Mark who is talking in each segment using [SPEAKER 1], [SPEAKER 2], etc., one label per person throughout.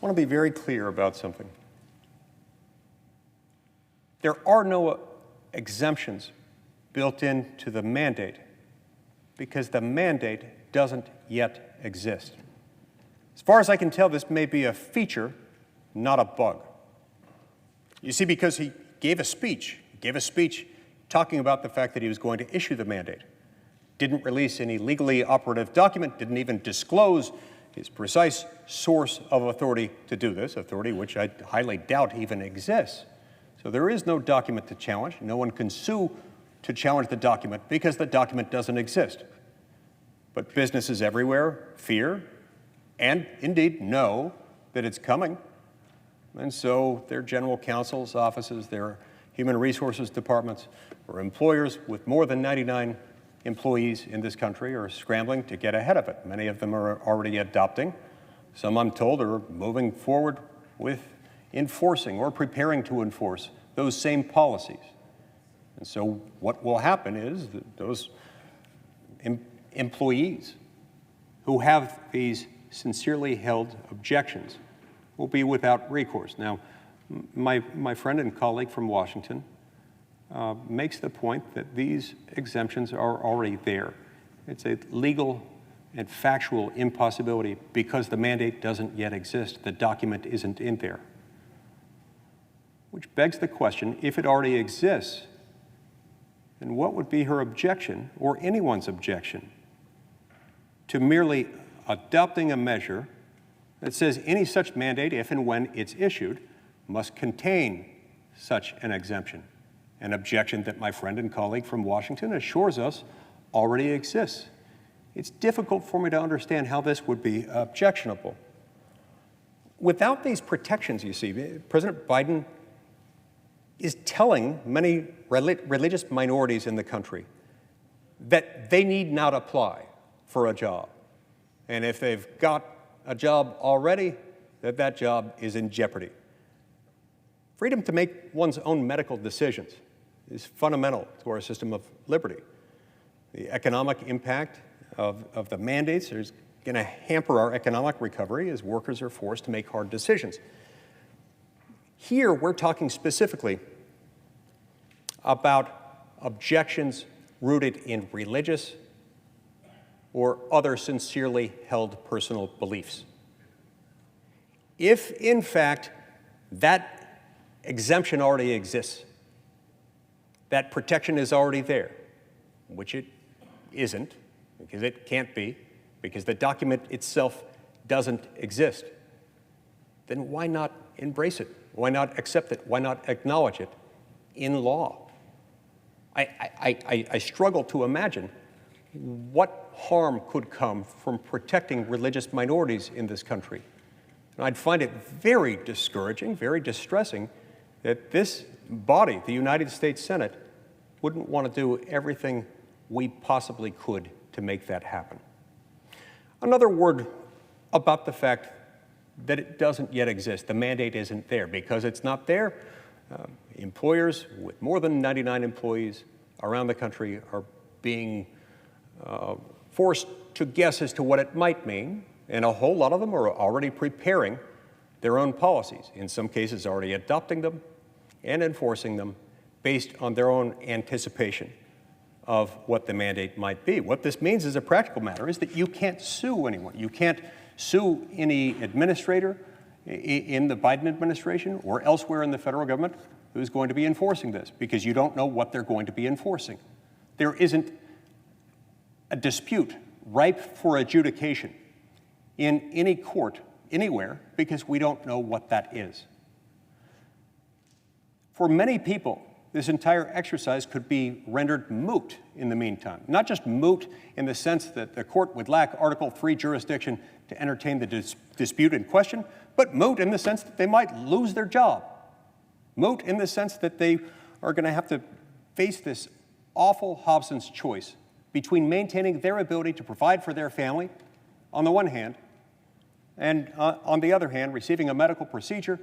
[SPEAKER 1] I want to be very clear about something. There are no exemptions built into the mandate because the mandate doesn't yet exist. As far as I can tell, this may be a feature, not a bug. You see, because he gave a speech talking about the fact that he was going to issue the mandate, didn't release any legally operative document, didn't even disclose his precise source of authority to do this, authority which I highly doubt even exists. So there is no document to challenge. No one can sue to challenge the document because the document doesn't exist. But businesses everywhere fear and indeed know that it's coming. And so their general counsel's offices, their human resources departments, or employers with more than 99 employees in this country are scrambling to get ahead of it. Many of them are already adopting. Some, I'm told, are moving forward with enforcing or preparing to enforce those same policies. And so what will happen is that those employees who have these sincerely held objections will be without recourse. Now, my friend and colleague from Washington makes the point that these exemptions are already there. It's a legal and factual impossibility because the mandate doesn't yet exist. The document isn't in there. Which begs the question, if it already exists, then what would be her objection, or anyone's objection, to merely adopting a measure that says any such mandate, if and when it's issued, must contain such an exemption? An objection that my friend and colleague from Washington assures us already exists. It's difficult for me to understand how this would be objectionable. Without these protections, you see, President Biden is telling many religious minorities in the country that they need not apply for a job. And if they've got a job already, that job is in jeopardy. Freedom to make one's own medical decisions is fundamental to our system of liberty. The economic impact of the mandates is going to hamper our economic recovery as workers are forced to make hard decisions. Here, we're talking specifically about objections rooted in religious or other sincerely held personal beliefs. If, in fact, that exemption already exists, that protection is already there, which it isn't, because it can't be, because the document itself doesn't exist, then why not embrace it? Why not accept it? Why not acknowledge it in law? I struggle to imagine what harm could come from protecting religious minorities in this country. And I'd find it very discouraging, very distressing, that this body, the United States Senate, wouldn't want to do everything we possibly could to make that happen. Another word about the fact that it doesn't yet exist. The mandate isn't there. Because it's not there, employers with more than 99 employees around the country are being forced to guess as to what it might mean, and a whole lot of them are already preparing their own policies, in some cases already adopting them and enforcing them based on their own anticipation of what the mandate might be. What this means as a practical matter is that you can't sue anyone. You can't sue any administrator in the Biden administration or elsewhere in the federal government who's going to be enforcing this, because you don't know what they're going to be enforcing. There isn't a dispute ripe for adjudication in any court anywhere because we don't know what that is. For many people, this entire exercise could be rendered moot in the meantime. Not just moot in the sense that the court would lack Article III jurisdiction to entertain the dispute in question, but moot in the sense that they might lose their job. Moot in the sense that they are going to have to face this awful Hobson's choice between maintaining their ability to provide for their family, on the one hand, and on the other hand, receiving a medical procedure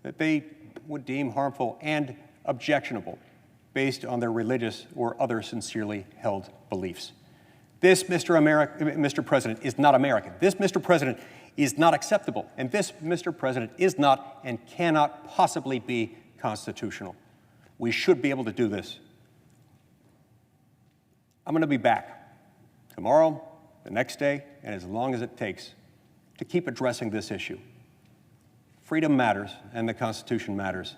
[SPEAKER 1] that they would deem harmful and objectionable based on their religious or other sincerely held beliefs. This, Mr. President, is not American. This, Mr. President, is not acceptable. And this, Mr. President, is not and cannot possibly be constitutional. We should be able to do this. I'm going to be back tomorrow, the next day, and as long as it takes to keep addressing this issue. Freedom matters, and the Constitution matters.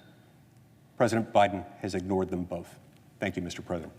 [SPEAKER 1] President Biden has ignored them both. Thank you, Mr. President.